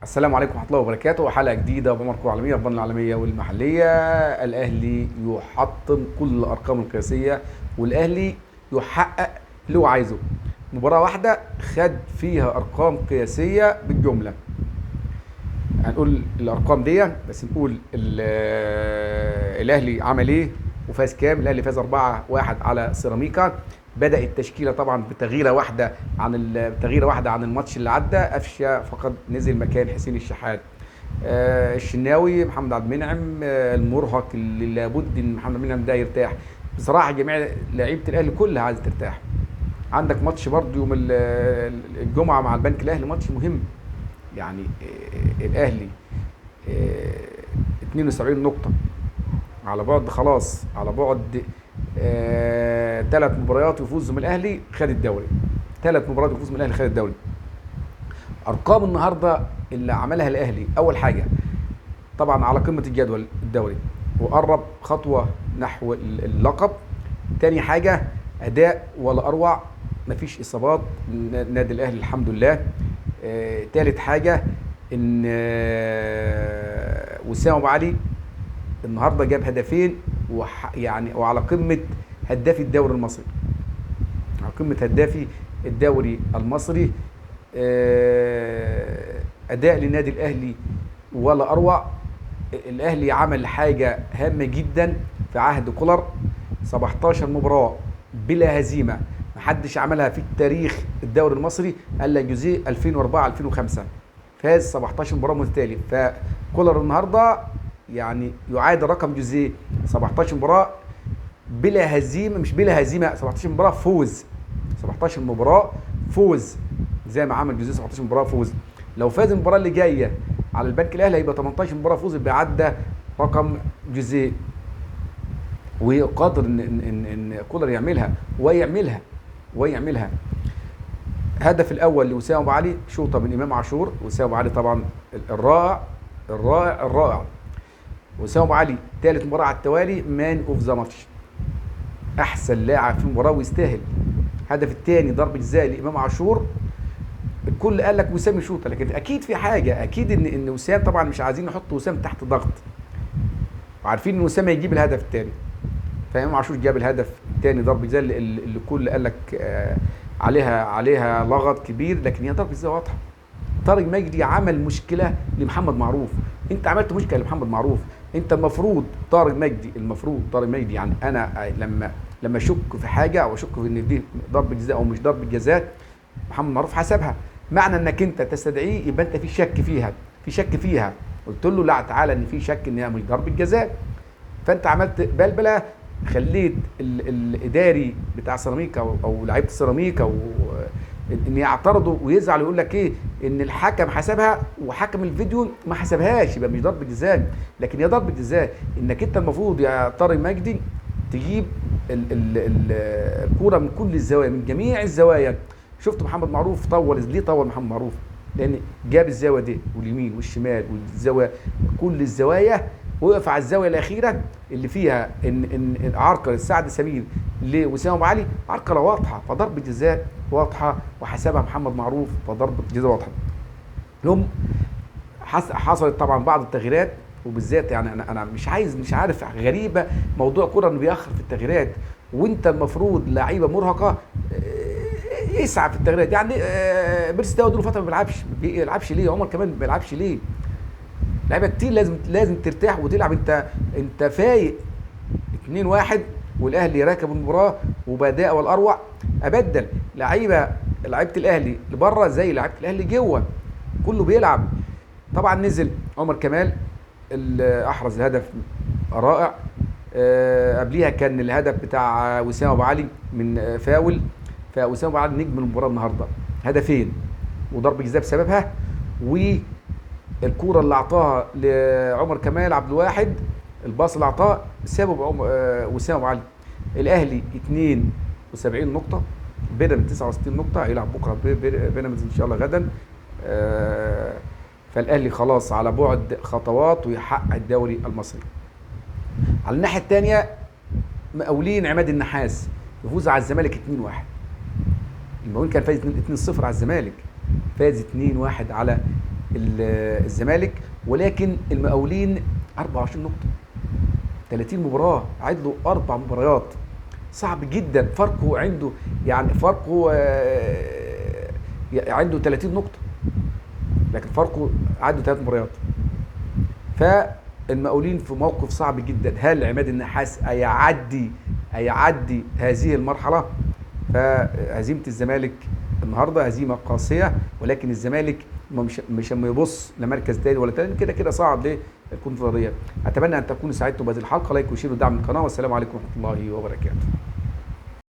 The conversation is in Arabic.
السلام عليكم ورحمة الله وبركاته. حلقة جديدة بأمر الكرة العالمية، البطولة العالمية والمحلية. الأهلي يحطم كل الأرقام القياسية، والأهلي يحقق اللي هو عايزه. مباراة واحدة خد فيها أرقام قياسية بالجملة. هنقول الأرقام دي بس نقول الأهلي عمل إيه وفاز كام. الأهلي فاز 4-1 على سيراميكا. بدأ التشكيلة طبعا بتغييرة واحدة عن الماتش اللي عدى. قفشه فقد نزل مكان حسين الشحات. الشناوي، محمد عبد المنعم، المرهق اللي لابد ان محمد عبد المنعم ده يرتاح. بصراحه جميع لعيبه الاهلي كلها عايزه ترتاح. عندك ماتش برضه يوم الجمعه مع البنك الاهلي، ماتش مهم يعني. الاهلي 72 نقطه، على بعد خلاص، على بعد 3 مباريات ويفوز من الاهلي خد الدوري. 3 مباريات ويفوز من الاهلي خد الدوري. ارقام النهارده اللي عملها الاهلي، اول حاجه طبعا على قمه الجدول الدوري وقرب خطوه نحو اللقب. تاني حاجه اداء ولا اروع، مفيش اصابات، نادي الاهلي الحمد لله. تالت حاجه ان وسام ابو علي النهارده جاب هدفين، يعني وعلى قمه هدافي الدوري المصري، على قمه هدافي الدوري المصري. اداء للنادي الاهلي ولا اروع. الاهلي عمل حاجه هامه جدا في عهد كولر، 17 مباراه بلا هزيمه، محدش عملها في التاريخ الدوري المصري الا جوزيه 2004 2005. فاز 17 مباراه متتالي. فكولر النهارده يعني يعادل رقم جوزيه، 17 مباراه بلا هزيمه، مش بلا هزيمه، 17 مباراه فوز. 17 مباراه فوز زي ما عمل جوزيه، 17 مباراه فوز. لو فاز المباراه اللي جايه على البنك الاهلي هيبقى 18 مباراه فوز، يبقى عدى رقم جوزيه. وقادر ان كولر يعملها ويعملها. الهدف الاول لوسام ابو علي، شوطه من امام عاشور. وسام ابو علي طبعا الرائع. وسام ابو علي ثالث مباراه على التوالي مان اوف ذا ماتش، احسن لاعب في المباراه ويستاهل. الهدف الثاني ضربه جزاء لامام عاشور. الكل قال لك وسام يشوطها، لكن اكيد في حاجه، اكيد ان وسام طبعا مش عايزين نحط وسام تحت ضغط، وعارفين ان وسام هيجيب الهدف الثاني. فامام عاشور جاب الهدف الثاني ضربه جزاء اللي الكل قال لك عليها لغط كبير، لكن هي ضربه جزاء واضحه. طارق مجدي عمل مشكله لمحمد معروف. انت عملت مشكله لمحمد معروف. انت المفروض طارق مجدي يعني انا لما اشك في حاجه او اشك في ان دي ضربه جزاء او مش ضربه جزاء، محمد معروف حسبها. معنى انك انت تستدعيه يبقى انت في شك فيها. قلت له لا تعالى ان في شك انها مش ضربه جزاء. فانت عملت بلبله، خليت الاداري بتاع سيراميكا او لعيبه السيراميكا ان يعترضوا ويزعلوا، يقول لك ايه ان الحكم حسبها وحكم الفيديو ما حسبهاش، يبقى مش ضربه جزاء. لكن هي ضربه جزاء. انك انت المفروض يا طارق مجدي تجيب الكوره من كل الزوايا، من جميع الزوايا. شفت محمد معروف ليه طول محمد معروف؟ لان جاب الزاويه دي واليمين والشمال والزاويه، كل الزوايا، وقف على الزاويه الاخيره اللي فيها ان عرقله السعد سمير لوسام ابو علي، عرقله واضحه، فضربه جزاء واضحه وحسبها محمد معروف، فضربه جزاء واضحه. لهم حصلت طبعا بعض التغييرات، وبالذات يعني انا مش عارف، غريبه موضوع كوره انه بيأخر في التغييرات، وانت المفروض لعيبه مرهقه يسعى في التغييرات. يعني بيرسي تاو له فتره ما بيلعبش ليه؟ عمر كمان ما بيلعبش ليه؟ لعيبه كتير لازم ترتاح وتلعب. انت فايق 2-1 والاهلي راكب المباراه وباداء والاروع. ابدل لعيبه الاهلي لبره زي لعيبه الاهلي جوه، كله بيلعب. طبعا نزل عمر كمال اللي احرز الهدف رائع. قبليها كان الهدف بتاع وسام ابو علي من فاول. فوسام ابو علي نجم المباراه النهارده، هدفين وضرب جزاء بسببها. والكوره اللي اعطاها لعمر كمال عبد الواحد، الباص اللي اعطاه سابه وسام ابو علي. الاهلي 72 نقطه، بيراميدز 69 نقطه، هيلعب بكره بيراميدز ان شاء الله غدا. فالاهلي خلاص على بعد خطوات ويحقق الدوري المصري. على الناحيه الثانيه مقاولين عماد النحاس يفوز على الزمالك 2-1. المقاولين كان فايز 2-0 على الزمالك، فاز 2-1 على الزمالك، ولكن المقاولين 24 نقطه، 30 مباراه، عاد له 4 مباريات، صعب جدا. فرقه عنده، يعني فرقه عنده 30 نقطه، لكن فرقه عنده 3 مباريات. فالمقاولين في موقف صعب جدا. هل عماد النحاس هيعدي هذه المرحله؟ فهزيمه الزمالك النهارده هزيمه قاسيه، ولكن الزمالك مش ما يبص لمركز تاني ولا تاني، كده كده صعد للكونفدراليه. اتمنى ان تكونوا سعدتم بهذه الحلقه. لايك وشير ودعم القناه، والسلام عليكم ورحمه الله وبركاته.